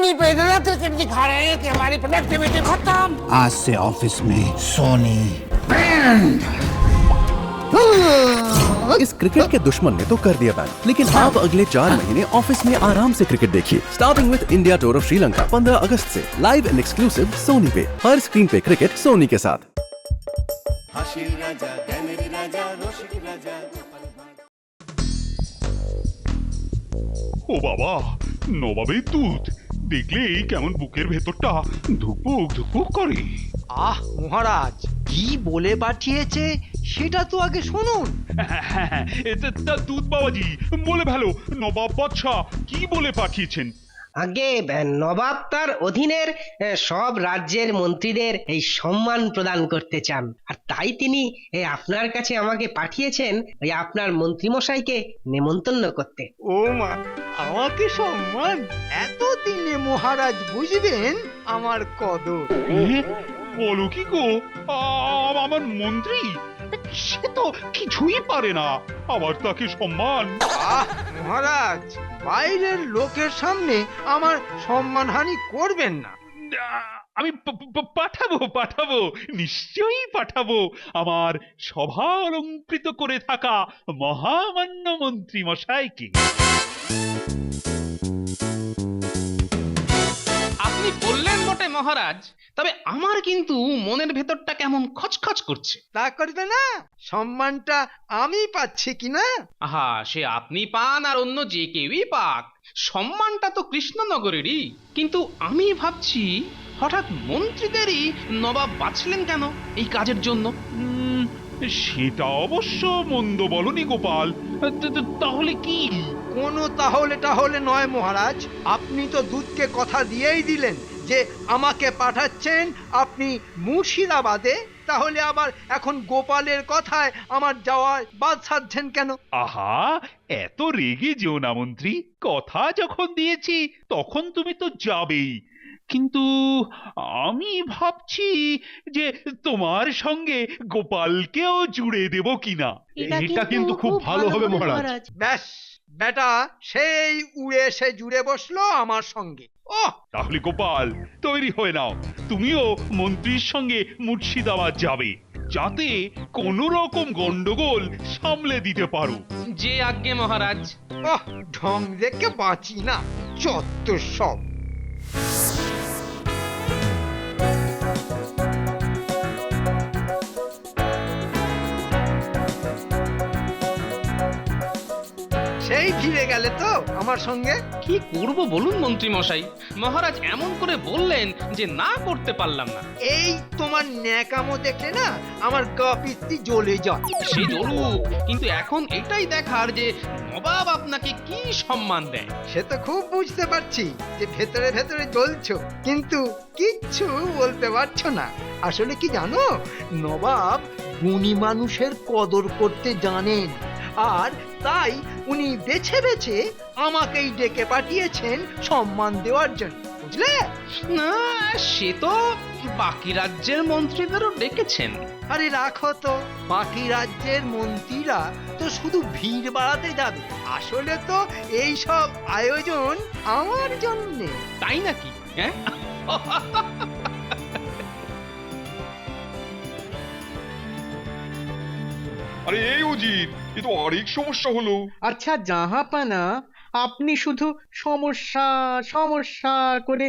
सोनी पे इतना क्रिकेट दिखा रहे हैं कि हमारी प्रोडक्टिविटी खत्म। आज से ऑफिस में सोनी इस क्रिकेट के दुश्मन ने तो कर दिया बैन, लेकिन आप अगले 4 महीने ऑफिस में आराम से क्रिकेट देखिए। Starting with India tour of Sri Lanka 15 अगस्त से लाइव एंड एक्सक्लूसिव सोनी पे। हर स्क्रीन पे क्रिकेट सोनी के साथ। ও বাবা, নবাবের দুধ দেখলেই কেমন বুকের ভেতরটা ধুকপুক ধুকপুক করে। আহ মহারাজ, কি বলে পাঠিয়েছে সেটা তো আগে শুনুন। তা দুধ বাবাজি বলে ভালো, নবাব বাদশাহ কি বলে পাঠিয়েছেন? আগে নবাব তার অধীনের সব রাজ্যের মন্ত্রীদের এই সম্মান প্রদান করতে চান, আর তাই তিনি আপনার কাছে আমাকে পাঠিয়েছেন ওই আপনার মন্ত্রীমশাইকে নেমন্তন্ন করতে। ও মা, আমাকে সম্মান? এতদিনে মহারাজ বুঝবেন আমার কদর। বলো কি গো, আমার মন্ত্রী সে তো কিছুই পারে না, আবার তাকে সম্মান? আহ মহারাজ, বাইরের লোকের সামনে আমার সম্মানহানি করবেন না। আমি পাঠাবো, নিশ্চয়ই পাঠাবো আমার সভা অলঙ্কৃত করে থাকা মহামান্য মন্ত্রী মশাইকে। আপনি বললেন বটে মহারাজ, তবে আমার কিন্তু মনের ভেতরটা কেমন খচখচ করছে। তা করবে না? সম্মানটা আমি পাচ্ছি কিনা? আহা, সে আপনি পান আর অন্য যে কেউই পাক, সম্মানটা তো কৃষ্ণনগরেরই। কিন্তু আমি ভাবছি, হঠাৎ মন্ত্রীদেরই নবাব বাছলেন কেন এই কাজের জন্য? সেটা অবশ্য মন্দ বলনি গোপাল। তাহলে কি? কোনো তাহলে নয় মহারাজ, আপনি তো দুধকে কথা দিয়েই দিলেন যে আমাকে পাঠাচ্ছেন আপনি মুর্শিদাবাদে, তাহলে আবার এখন গোপালের কথায় আমার যাওয়ায় বাদ সাধছেন কেন? আহা, এত রেগে যেও না মন্ত্রী, কথা যখন দিয়েছি তখন তুমি তো যাবেই। কিন্তু আমি ভাবছি যে তোমার সঙ্গে গোপালকেও জুড়ে দেব কিনা। এটা কিন্তু খুব ভালো হবে মহারাজ। ব্যাস, বেটা সেই উড়ে এসে জুড়ে বসলো আমার সঙ্গে। তাহলে গোপাল তৈরি হয়ে নাও, তুমিও মন্ত্রীর সঙ্গে মুর্শিদাবাদ যাবে, যাতে কোনো রকম গন্ডগোল সামলে দিতে পারো। যে আজ্ঞে মহারাজ। ঢং দেখে বাঁচি না, চত্ব সব। সেই ফিরে গেলে তো আমার সঙ্গে। কি করব বলুন মন্ত্রী মশাই, মহারাজ এমন করে বললেন যে না করতে পারলাম না। এই তোমার ন্যাকামো দেখলে না আমার গা পিত্তি জ্বলে যায়। সে জ্বলুক, কিন্তু এখন এটাই দেখার যে নবাব আপনাকে কি সম্মান দেয়। সে তো খুব বুঝতে পারছি যে ভেতরে ভেতরে জ্বলছো, কিন্তু কিচ্ছু বলতে পারছো না। আসলে কি জানো, নবাব গুণী মানুষের কদর করতে জানেন, আর তাই উনি বেছে বেছে আমাকেই ডেকে পাঠিয়েছেন সম্মান দেওয়ার জন্য, বুঝলে? না, সে তো বাকি রাজ্যের মন্ত্রীদেরও ডেকেছেন। আরে রাখো তো, বাকি রাজ্যের মন্ত্রীরা তো শুধু ভিড় বাড়াতে যাবে, আসলে তো এই সব আয়োজন আমার জন্যে। তাই নাকি? হ্যাঁ, আরে এই অজিত, এ তো আরেক সমস্যা হলো। আচ্ছা জাহাপানা, আপনি শুধু সমস্যা সমস্যা করে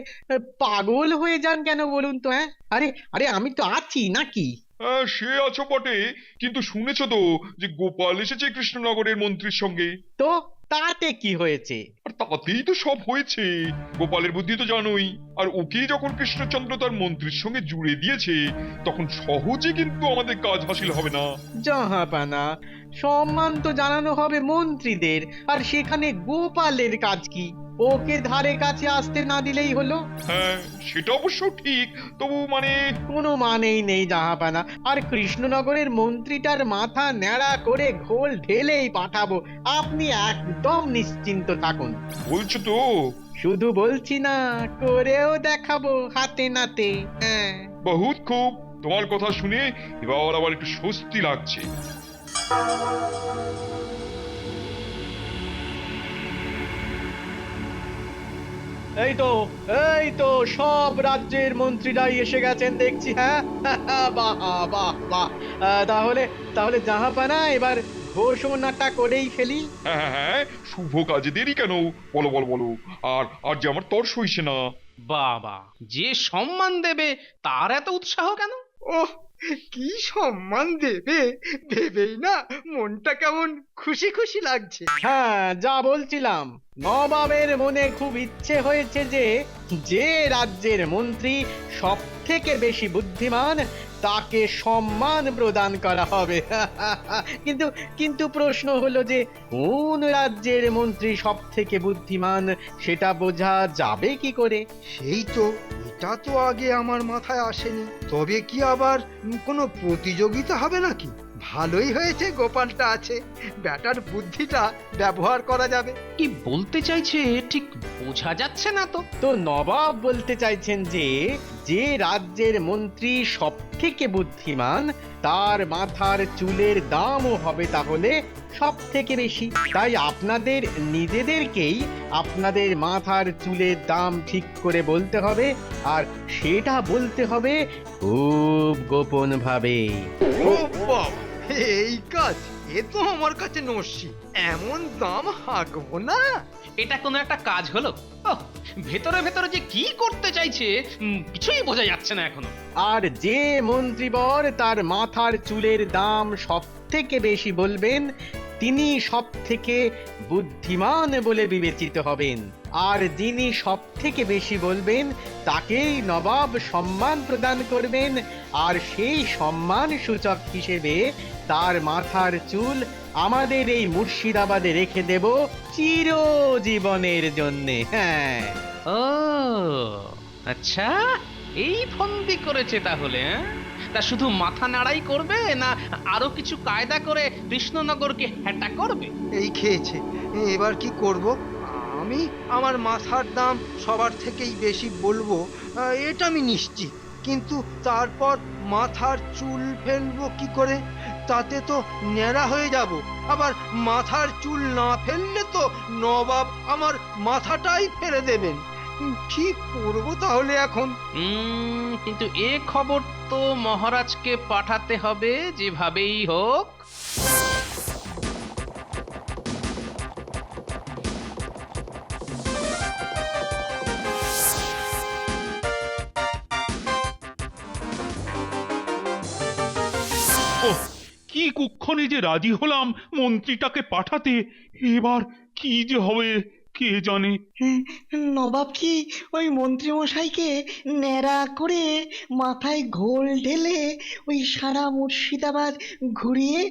পাগল হয়ে যান কেন বলুন তো? হ্যাঁ, আরে আরে আমি তো আছি নাকি? হ্যাঁ, সে আছো বটে, কিন্তু শুনেছো তো যে গোপাল এসেছে কৃষ্ণনগরের মন্ত্রীর সঙ্গে। তো তাতে কি হয়েছে? আর তাতেই তো সব হয়েছে। গোপালের বুদ্ধি তো জানোই, আর ওকে যখন কৃষ্ণচন্দ্র তার মন্ত্রীর সঙ্গে জুড়ে দিয়েছে, তখন সহজে কিন্তু আমাদের কাজ হাসিল হবে না। জাহাপানা, সম্মান তো জানানো হবে মন্ত্রীদের, আর সেখানে গোপালের কাজ কি? ওকে ধারে কাছে আসতে না দিলেই হলো। হ্যাঁ, সেটা অবশ্য ঠিক, তবু কোনো মানেই নেই জাহাপানা। আর কৃষ্ণনগরের মন্ত্রীটার মাথা ন্যাড়া করে ঘোল ঢেলেই পাঠাবো, আপনি একদম নিশ্চিন্ত থাকুন। বলছো তো? শুধু বলছি না, করেও দেখাবো হাতে নাতে। হ্যাঁ, বহুত খুব, তোমার কথা শুনে এবার আবার একটু স্বস্তি লাগছে। এই তো সব রাজ্যের মন্ত্রীরাই এসে গেছেন দেখছি, হ্যাঁ বাহ বাহ বাহ। তাহলে তাহলে জাহাপানা এবার ঘোষণাটা করেই ফেলি। হ্যাঁ হ্যাঁ হ্যাঁ, শুভ কাজে দেরি কেন? বলো বলো বলো। আর যে আমার তর সইছে না। বাবা, যে সম্মান দেবে তার এত উৎসাহ কেন? ওহ, কি সম্মান দেবে ভেবেই না মনটা কেমন খুশি খুশি লাগছে। হ্যাঁ, যা বলছিলাম, নবাবের মনে খুব ইচ্ছে হয়েছে যে যে রাজ্যের মন্ত্রী সব থেকে বেশি বুদ্ধিমান তাকে সম্মান প্রদান করা হবে। কিন্তু কিন্তু প্রশ্ন হলো যে কোন রাজ্যের মন্ত্রী সব থেকে বুদ্ধিমান সেটা বোঝা যাবে কি করে? সেই তো, এটা তো আগে আমার মাথায় আসেনি। তবে কি আবার কোনো প্রতিযোগিতা হবে নাকি? ভালোই হয়েছে গোপালটা আছে, ব্যাটার বুদ্ধিটা ব্যবহার করা যাবে। কি বলতে চাইছে ঠিক বোঝা যাচ্ছে না তো। তো নবাব বলতে চাইছেন যে যে রাজ্যের মন্ত্রী সব থেকে বুদ্ধিমান তার মাথার চুলের দামও হবে তাহলে সব থেকে বেশি। তাই আপনাদের নিজেদেরকেই আপনাদের মাথার চুলের দাম ঠিক করে বলতে হবে, আর সেটা বলতে হবে খুব গোপন ভাবে। ও বাবা, এই কাজ এ তো আমার কাছে নস্যি, এমন দাম হাঁকবো না। এটা কোনো একটা কাজ হলো? ওহ, ভেতরে ভেতরে যে কি করতে চাইছে কিছুই বোঝা যাচ্ছে না এখনো। আর যে মন্ত্রীবর তার মাথার চুলের দাম সব থেকে বেশি বলবেন তিনি সব থেকে বুদ্ধিমান বলে বিবেচিত হবেন, আর যিনি সব থেকে বেশি বলবেন তাকেই নবাব সম্মান প্রদান করবেন, আর সেই সম্মান সূচক হিসেবে তার মাথার চুল আমাদের এই মুর্শিদাবাদে রেখে দেব চিরজীবনের জন্যে। হ্যাঁ, ও আচ্ছা, এই ফন্দি করেছে তাহলে। হ্যাঁ, তা শুধু মাথা নাড়াই করবে না আরো কিছু কায়দা করে কৃষ্ণনগরকে হ্যাটা করবে? এই খেয়েছে, এবার কি করব? আমি আমার মাথার দাম সবার থেকেই বেশি বলবো, এটা আমি নিশ্চিত। কিন্তু তারপর মাথার চুল ফেলবো কি করে? তাতে তো ন্যাড়া হয়ে যাব। আবার মাথার চুল না ফেললে তো নবাব আমার মাথাটাই ফেলে দেবেন। কি করবো তাহলে এখন? কিন্তু এ খবর তো মহারাজকে পাঠাতে হবে যেভাবেই হোক। ওহ, কি কুক্ষণে যে রাজি হলাম মন্ত্রীটাকে পাঠাতে। এবার কি যে হবে কে জানে। নবাব কি ওই মন্ত্রী মশাইকে ন্যাড়া করে মাথায় ঘোল ঢেলে ওই সারা মুর্শিদাবাদ ঘুরিয়ে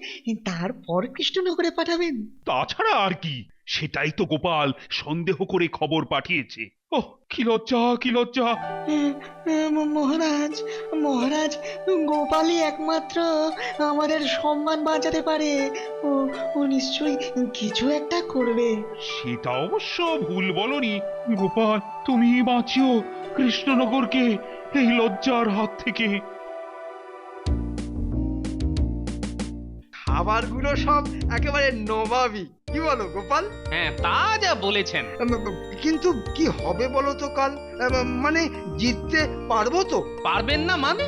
তারপর কৃষ্ণনগরে পাঠাবেন? তাছাড়া আর কি, সেটাই তো গোপাল সন্দেহ করে খবর পাঠিয়েছে। ওহ, কি লজ্জা কি লজ্জা। মহারাজ, মহারাজ, গোপালই একমাত্র আমাদের সম্মান বাঁচাতে পারে। ও ও নিশ্চয়ই কিছু একটা করবে। সেটা অবশ্য ভুল বলনি গোপাল, তুমি বাঁচিও কৃষ্ণনগরকে এই লজ্জার হাত থেকে। খাবারগুলো সব একেবারে নবাবই, কি বলো গোপাল? হ্যাঁ, তা যা বলেছেন। কিন্তু কি হবে বলো তো কাল? মানে জিততে পারবো তো? পারবেন না মানে?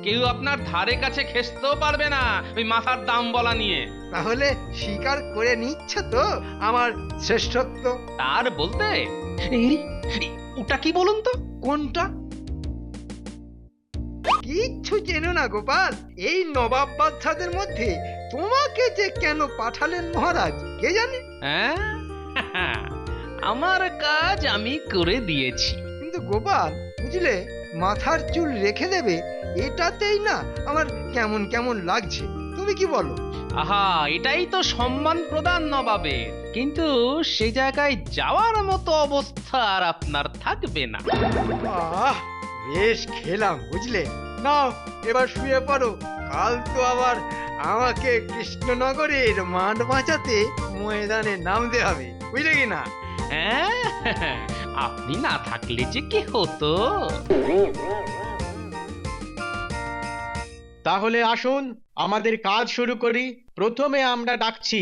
কেউ আপনার ধারে কাছে খেসতেও পারবে না ওই মাথার দাম বলা নিয়ে। তাহলে স্বীকার করে নিচ্ছ তো আমার শ্রেষ্ঠত্ব? তার বলতে এই, ওটা কি বলুন তো? কোনটা? কিচ্ছু চেনো না গোপাল? এই নবাব বাদশাদের মধ্যে তোমাকে যে কেন পাঠালেন মহারাজ কে জানে? হ্যাঁ, আমার কাজ আমি করে দিয়েছি। কিন্তু গোপাল বুঝলে, মাথার চুল রেখে দেবে এটাতেই না আমার কেমন কেমন লাগছে। তুমি কি বলো? আহা, এটাই তো সম্মান প্রদান নবাবের। কিন্তু সে জায়গায় যাওয়ার মতো অবস্থা আর আপনার থাকবে না। আহ, বেশ খেলাম বুঝলে। নাও এবার শুয়ে পড়ো, কাল তো আবার আমাকে কৃষ্ণনগরের মাঠ বাঁচাতে ময়দানে নামতে হবে, বুঝলে কি না? হ্যাঁ, আপনি না থাকলে যে কি হতো। তাহলে আসুন আমাদের কাজ শুরু করি। প্রথমে আমরা ডাকছি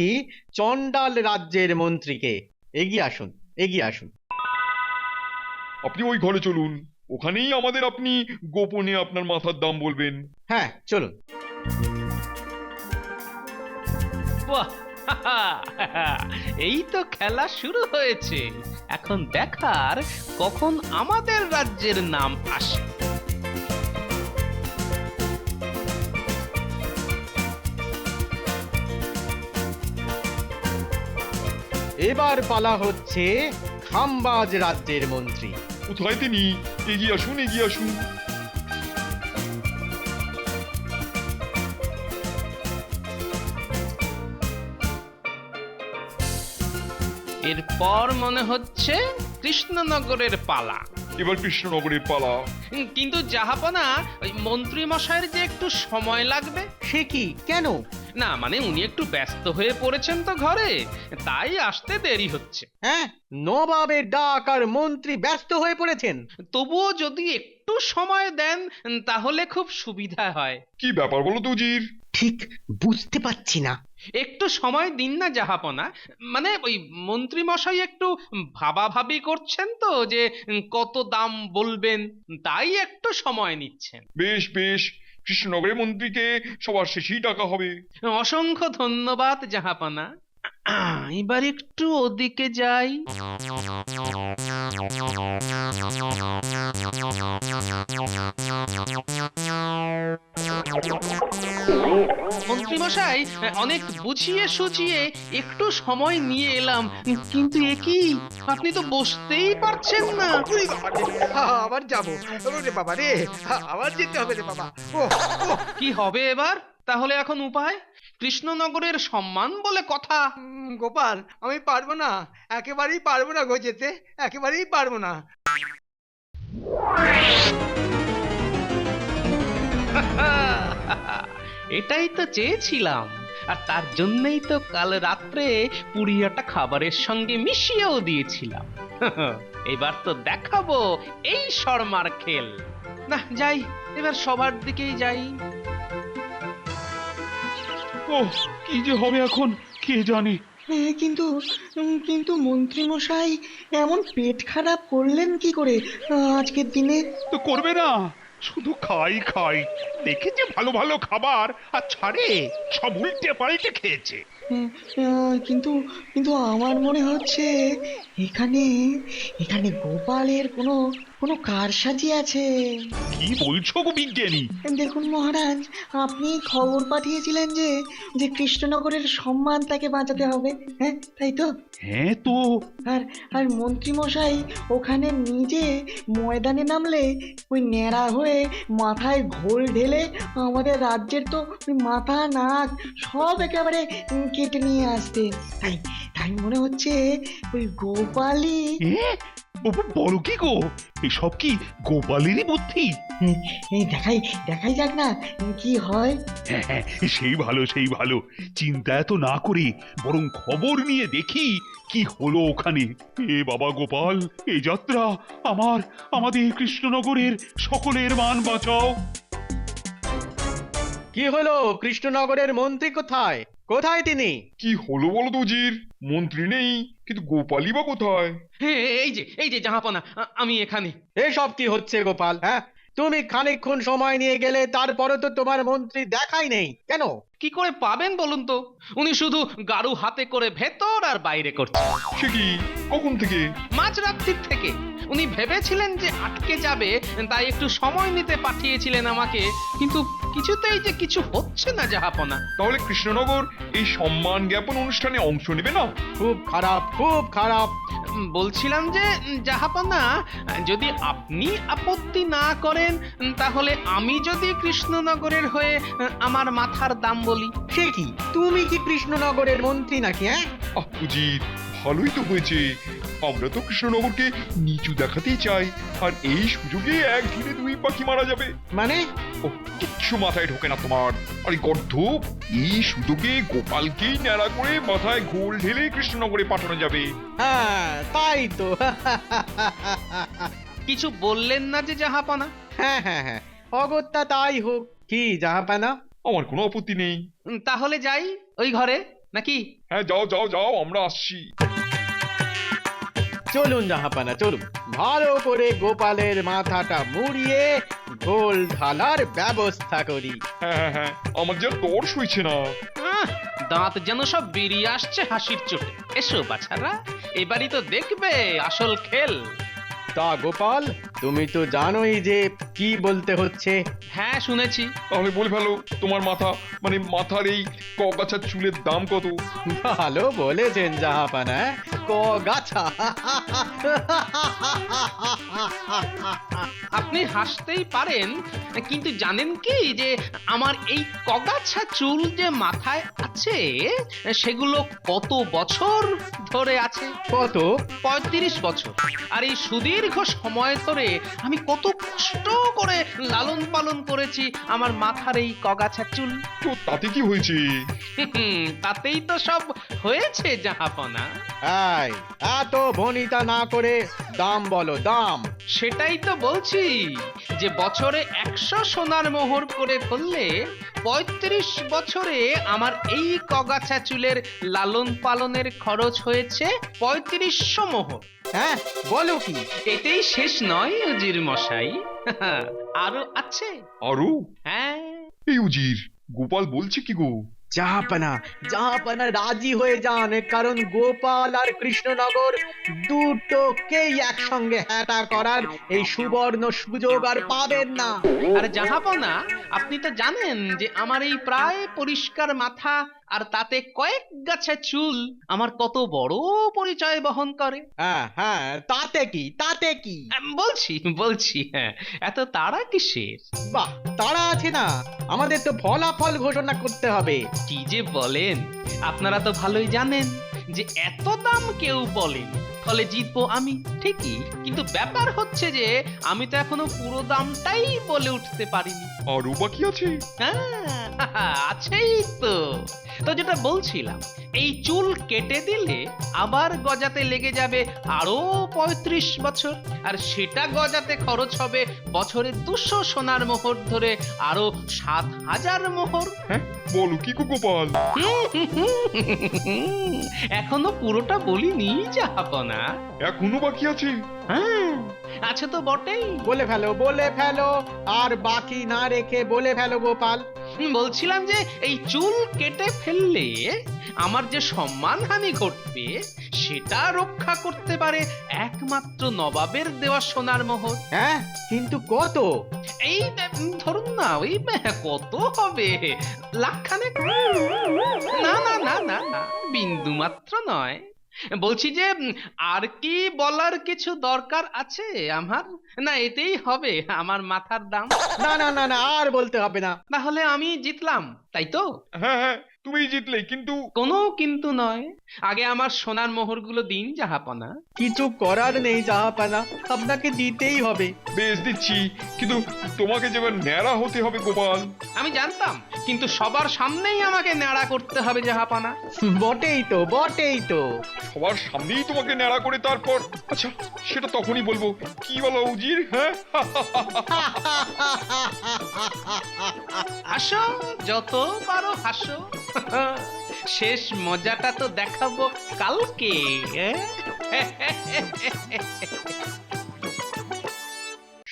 চণ্ডাল রাজ্যের মন্ত্রীকে। এগিয়ে আসুন, এগিয়ে আসুন। আপনি ওই ঘরে চলুন, ওখানেই আমাদের আপনি গোপনে আপনার মাথার দাম বলবেন। হ্যাঁ চলুন। বাহ! এই তো খেলা শুরু হয়েছে। এখন দেখার কখন আমাদের রাজ্যের নাম আসে। এবার পালা হচ্ছে খাম্বাজ রাজ্যের মন্ত্রী। কোথায় তিনি? এগিয়ে আসুন, এগিয়ে আসুন। এরপর মনে হচ্ছে কৃষ্ণনগরের পালা। এবার কৃষ্ণনগরের পালা। কিন্তু জাহাপনা, ওই মন্ত্রী মশাইয়ের যে একটু সময় লাগবে। সে কি, কেন? না মানে উনি একটু ব্যস্ত হয়ে পড়েছেন তো ঘরে, তাই আসতে দেরি হচ্ছে। হ্যাঁ, নবাবের ডাক আর মন্ত্রী ব্যস্ত হয়ে পড়েছেন। তবুও যদি একটু সময় দেন তাহলে খুব সুবিধা হয়। কি ব্যাপার বলো তো উজির? ঠিক বুঝতে পারছি না। একটু সময় দিন না জাহাপনা। মানে ওই মন্ত্রী মশাই একটু ভাবাভাবি করছেন তো যে কত দাম বলবেন, তাই একটু সময় নিচ্ছেন। বেশ বেশ, কৃষ্ণনগরের মন্ত্রীকে সবার শেষেই ডাকা হবে। অসংখ্য ধন্যবাদ জাহাপনা। এবার একটু ওদিকে যাই। মন্ত্রীমশাই, অনেক বুঝিয়ে সুঝিয়ে একটু সময় নিয়ে এলাম, কিন্তু এ কি, আপনি তো বসতেই পারছেন না। ওরে বাবা রে, আবার যাবো। ওরে বাবা রে, আবার যেতে হবে রে বাবা। ও কি হবে এবার? তাহলে এখন উপায়? কৃষ্ণনগরের সম্মান বলে কথা। গোপাল, আমি পারবো না, একেবারেই পারবো না গো যেতে, একেবারেই পারবো না। এটাই তো চেয়েছিলাম, আর তার জন্যই তো কাল রাত্রে পুড়িয়াটা খাবারের সঙ্গে মিশিয়েও দিয়েছিলাম। এবার তো দেখাবো এই শর্মার খেল। না যাই, এবার সবার দিকেই যাই। ওহ, কি যে হবে এখন কে জানে। কিন্তু কিন্তু মন্ত্রী মশাই এমন পেট খারাপ করলেন কি করে আজকের দিনে? তো করবে না, শুধু খাই খাই। দেখেছে ভালো ভালো খাবার আর ছাড়ে, সব উল্টে পাল্টে খেয়েছে। কিন্তু কিন্তু আমার মনে হচ্ছে এখানে এখানে গোপালের কোনো কোনো কারসাজি আছে। কি বলছো গো বিজ্ঞানী? দেখুন মহারাজ, আপনি খবর পাঠিয়েছিলেন যে যে কৃষ্ণনগরের সম্মান তাকে বাঁচাতে হবে, হ্যাঁ তাই তো? হ্যাঁ তো। আর আর মন্ত্রী মশাই ওখানে নিজে ময়দানে নামলে ওই ন্যাড়া হয়ে মাথায় ঘোল ঢেলে আমাদের রাজ্যের তো ওই মাথা নাক সব একেবারে কেটে নিয়ে আসতে। তাই তাই মনে হচ্ছে ওই গোপালই। বলো কি গো, এসব কি গোপালেরই বুদ্ধি? এই দেখাই দেখাই যাক না কি হয়। হ্যাঁ হ্যাঁ, সেই ভালো সেই ভালো। চিন্তা এত না করে বরং খবর নিয়ে দেখি কি হলো ওখানে। এ বাবা গোপাল, এই যাত্রা আমাদের কৃষ্ণনগরের সকলের মান বাঁচাও। কি হলো, কৃষ্ণনগরের মন্ত্রী কোথায়? কোথায় তিনি? কি হলো বলো তো উজির? মন্ত্রী নেই, কিন্তু গোপালই বা কোথায়? হ্যাঁ, এই যে জাহাপনা, আমি এখানে। এসব কি হচ্ছে গোপাল? হ্যাঁ, তুমি খানিকক্ষণ সময় নিয়ে গেলে, তারপরে তো তোমার মন্ত্রী দেখাই নেই কেন? কি করে পাবেন বলুন তো? উনি শুধু গাড়ু হাতে করে ভেতর আর বাইরে করছেন। সে কি, কখন থেকে? মাঝরাত্রির থেকে। উনি ভেবেছিলেন যে আটকে যাবে, তাই একটু সময় নিতে পাঠিয়েছিলেন আমাকে, কিন্তু কিছুতেই যে কিছু হচ্ছে না জাহাপনা। তাহলে কৃষ্ণনগর এই সম্মান জ্ঞাপন অনুষ্ঠানে অংশ নেবে না? খুব খারাপ, খুব খারাপ। বলছিলাম যে জাহাপনা, যদি আপনি আপত্তি না করেন তাহলে আমি যদি কৃষ্ণনগরের হয়ে আমার মাথার দাম বলি। সে কি, তুমি কি কৃষ্ণনগরের মন্ত্রী নাকি? হ্যাঁ, উজির, ভালোই তো হয়েছে। আমরা তো কৃষ্ণনগরকে নিচু দেখাতেই চাই, আর এই সুযোগে এক ঢিলে দুই পাখি মারা যাবে। মানে? ও, কিচ্ছু মাথায় ঢোকে না তোমার। আরে গর্ধপ, এই সুযোগে গোপালকেই ন্যাড়া করে মাথায় ঘোল ঢেলে কৃষ্ণনগরে পাঠানো যাবে। হ্যাঁ তাই তো। কিছু বললেন না যে জাহাপনা? হ্যাঁ হ্যাঁ হ্যাঁ, অগত্যা তাই হোক। কি জাহাপানা? আমার কোনো আপত্তি নেই। তাহলে যাই ওই ঘরে নাকি? হ্যাঁ যাও যাও যাও, আমরা আসছি। চলুন জাহাপানা চলুন, ভালো করে গোপালের মাথাটা মুড়িয়ে গোল ঢালার ব্যবস্থা করি। হ্যাঁ হ্যাঁ হ্যাঁ, আমার যেন তর সইছে না। দাঁত যেন সব বেরিয়ে আসছে হাসির চোটে। এসো বাছারা, এবারই তো দেখবে আসল খেল। তা গোপাল, তুমি তো জানোই যে কি বলতে হচ্ছে। হ্যাঁ শুনেছি। তাহলে বলে ফেলো, তোমার মাথা মানে মাথার এই কগাছার চুলের দাম কত? ভালো বলেছেন জাহাপানা, গাছা। আপনি হাসতেই পারেন, কিন্তু জানেন কি যে আমার এই কগাছা চুল যে মাথায় আছে সেগুলো কত বছর ধরে আছে? কত? 35 বছর। আর এই সুদীর্ঘ সময় ধরে আমি কত কষ্ট করে লালন পালন করেছি আমার মাথার এই কগাছা চুল। তো তাতে কি হয়েছে? তাতেই তো সব হয়েছে জাহাপনা। এই, এত ভনিতা না করে দাম বলো, দাম। সেটাই তো বলছি যে বছরে 100 সোনার মোহর করে করলে 35 বছরে আমার এই কগাছা চুলের লালন পালনের খরচ হয়েছে 3500 মোহর। হ্যাঁ বলো কি? এতেই শেষ নয় উজির মশাই, আরো আছে। আরো? হ্যাঁ। এই উজির, গোপাল বলছে কি গো? জাহাপানা, জাহাপানা রাজি হয়ে যান, কারণ গোপাল আর কৃষ্ণনগর দুটোকেই একসঙ্গে হ্যাটা করার এই সুবর্ণ সুযোগ আর পাবেন না। আর জাহাপনা, আপনি তো জানেন যে আমার এই প্রায় পরিষ্কার মাথা আর তাতে কয়েক গাছা চুল আমার কত বড় পরিচয় বহন করে। হ্যাঁ হ্যাঁ, তাতে কি, তাতে কি? বলছি হ্যাঁ, এত তাড়া কিসের? বাহ, তাড়া আছে না, আমাদের তো ফলাফল ঘোষণা করতে হবে। কি যে বলেন, আপনারা তো ভালোই জানেন যে এত দাম কেউ বলেন, ফলে জিতবো আমি ঠিকই, কিন্তু ব্যাপার হচ্ছে যে আমি তো এখনো পুরো দামটাই বলে উঠতে পারিনি। আরো বাকি আছে? হ্যাঁ, আছেই তো। তো যেটা বলছিলাম, এই চুল কেটে দিলে আবার গজাতে লেগে যাবে আরো 35 বছর, আর সেটা গজাতে খরচ হবে বছরে 200 সোনার মোহর ধরে আরো 7000 মোহর। হ্যাঁ বলো কি গো গোপাল? এখনো পুরোটা বলিনি জাহাপনা। এখনো বাকি আছে? হ্যাঁ আছে তো বটেই। বলে ফেলো, বলে ফেলো, আর বাকি না রেখে বলে ফেলো গোপাল। বলছিলাম যে এই চুল কেটে ফেললে আমার যে সম্মানহানি ঘটবে সেটা রক্ষা করতে পারে একমাত্র নবাবের দেওয়া সোনার মোহর। হ্যাঁ, কিন্তু কত? এই ধরুন না, ওই কত হবে, লাখখানেক। না না না না না, বিন্দু মাত্র নয়। বলছি যে আর কি বলার কিছু দরকার আছে আমার? না এতেই হবে আমার মাথার দাম? না না না না, আর বলতে হবে না। তাহলে আমি জিতলাম, তাই তো? হ্যাঁ হ্যাঁ, তুমি জিতলে, কিন্তু কোনো কিন্তু নয়, আগে আমার সোনার মোহরগুলো দিন জাহাপনা। কিছু করার নেই জাহাপানা, আপনাকে দিতেই হবে। বেশ দিচ্ছি, কিন্তু তোমাকে যেবার ন্যাড়া হতে হবে গোপাল। আমি জানতাম, কিন্তু সবার সামনেই আমাকে ন্যাড়া করতে হবে জাহাপনা। বটেই তো, বটেই তো। সবার সামনেই তোমাকে ন্যাড়া করে তারপর? আচ্ছা, সেটা তখনই বলবো। কি বলো উজির? হ্যাঁ হাসো, যত পারো হাসো। শেষ মজাটা তো দেখাবো কালকে।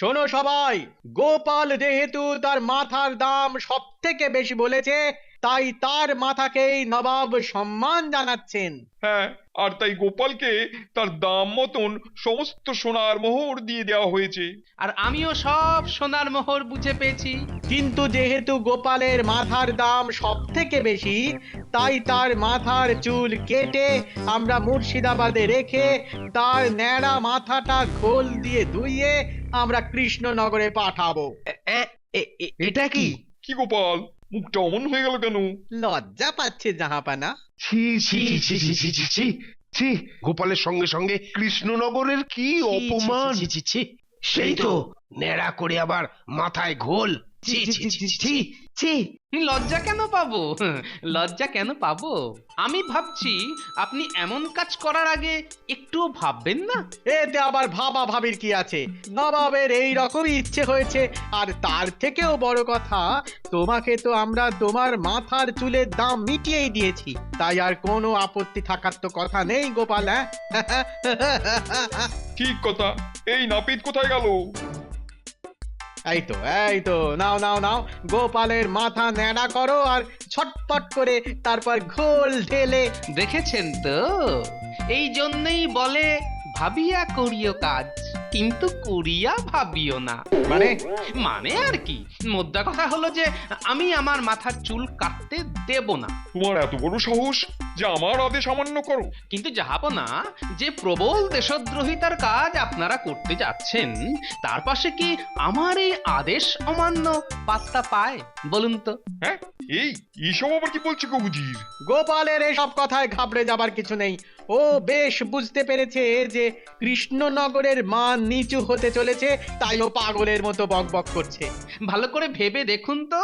শোনো সবাই, গোপাল যেহেতু তার মাথার দাম সব থেকে বেশি বলেছে, তাই তার মাথাকেই নবাব সম্মান জানাচ্ছেন। হ্যাঁ, আর তাই গোপালকে তার দাম মতন সমস্ত সোনার মোহর দিয়ে দেওয়া হয়েছে। আর আমিও সব সোনার মোহর বুঝে পেয়েছি। কিন্তু যেহেতু গোপালের মাথার দাম সব থেকে বেশি, তাই তার মাথার চুল কেটে আমরা মুর্শিদাবাদে রেখে তার ন্যাড়া মাথাটা ঘোল দিয়ে ধুইয়ে আমরা কৃষ্ণনগরে পাঠাবো। এটা কি? কি গোপাল, মুখটা অমন হয়ে গেল কেন? লজ্জা পাচ্ছে জাহাপানা। ছি ছি ছি ছি ছি ছি ছি ছি, গোপালের সঙ্গে সঙ্গে কৃষ্ণনগরের কি অপমান! সেই তো ন্যাড়া করে আবার মাথায় ঘোল। ছি, ছি, ছি, ছি, ছি। লজ্জা কেন পাবো? লজ্জা কেন পাবো? আমি ভাবছি আপনি এমন কাজ করার আগে একটুও ভাববেন না। এতে আবার ভাবা ভাবির কি আছে? নবাবের এই রকমই ইচ্ছে হয়েছে, আর তার থেকেও বড় কথা, তোমাকে তো আমরা তোমার মাথার চুলের দাম মিটিয়েই দিয়েছি, তাই আর কোনো আপত্তি থাকার তো কথা নেই গোপাল। হ্যাঁ ঠিক কথা। এই নাপিত কোথায় গেল? এই তো নাও নাও নাও, গোপালের মাথা ন্যাড়া করো আর ছটপট করে তারপর ঘোল ঢেলে। দেখেছেন তো, এই জন্যই বলে ভাবিয়া করিও কাজ, কিন্তু করিয়া ভাবিও না। মানে আর কি, মোদ্দা কথা হলো যে আমি আমার মাথার চুল কাটতে দেব না। তোমার এত বড় সাহস যে আমার আদেশ অমান্য করো? কিন্তু জাহাপনা, যে প্রবল দেশদ্রোহিতার কাজ আপনারা করতে যাচ্ছেন, তার পাশে কি আমার এই আদেশ অমান্য পাত্তা পায় বলুন তো? হ্যাঁ, এইসব আবার কি বলছে কবুজির? গোপালের এসব কথায় ঘাবড়ে যাবার কিছু নেই। ও বেশ বুঝতে পেরেছে যে কৃষ্ণনগরের মান নিচু হতে চলেছে, তাই ও পাগলের মতো বকবক করছে। ভালো করে ভেবে দেখুন তো,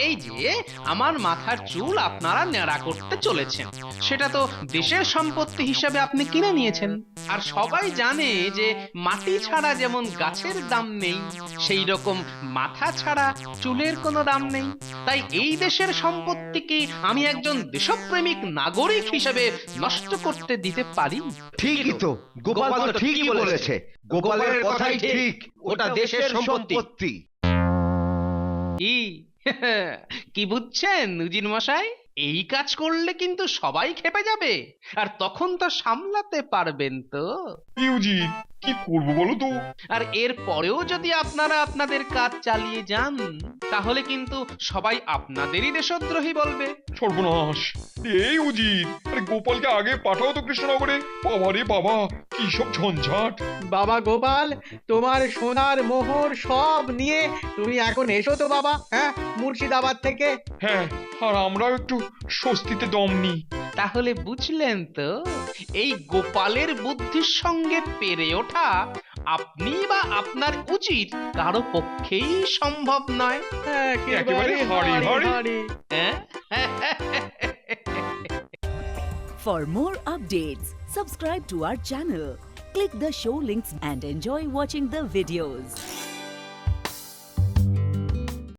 এই যে আমার মাথার চুল আপনারা ন্যাড়া করতে চলেছেন, সেটা তো দেশের সম্পত্তি হিসাবে আপনি কিনে নিয়েছেন। আর সবাই জানে যে মাটি ছাড়া যেমন গাছের দাম নেই, সেই রকম মাথা ছাড়া চুলের কোনো দাম নেই। তাই এই দেশের সম্পত্তিকে আমি একজন দেশপ্রেমিক নাগরিক হিসেবে নষ্ট করতে দিতে পারি? ঠিকই তো, গোপাল তো ঠিকই বলেছে। গোপালের কথাই ঠিক, ওটা দেশের সম্পত্তি। কি বুঝছেন উজির মশাই? এই কাজ করলে কিন্তু সবাই খেপে যাবে, আর তখন তো সামলাতে পারবেন তো? ইউজির, কি করবো বলো তো? আর এর পরেও যদি আপনারা আপনাদের কাজ চালিয়ে যান, তাহলে কিন্তু সবাই আপনাদেরই দেশদ্রোহী বলবে। সর্বনাশ! এই উজির, আরে গোপালকে আগে পাঠাও তো কৃষ্ণনগরে। বাবা রে বাবা, কি সব ঝঞ্ঝাট! বাবা গোপাল, তোমার সোনার মোহর সব নিয়ে তুমি এখন এসো তো বাবা, হ্যাঁ, মুর্শিদাবাদ থেকে। হ্যাঁ, আর আমরাও একটু স্বস্তিতে দম নিই। তাহলে বুঝলেন তো, এই গোপালের বুদ্ধির সঙ্গে পেরে ওঠা আপনি বা আপনার উচিত কারো পক্ষেই সম্ভব নয়। একেবারে হাড়ি হাড়ি। হ্যাঁ? For more updates, subscribe to our channel, click the show links and enjoy watching the videos.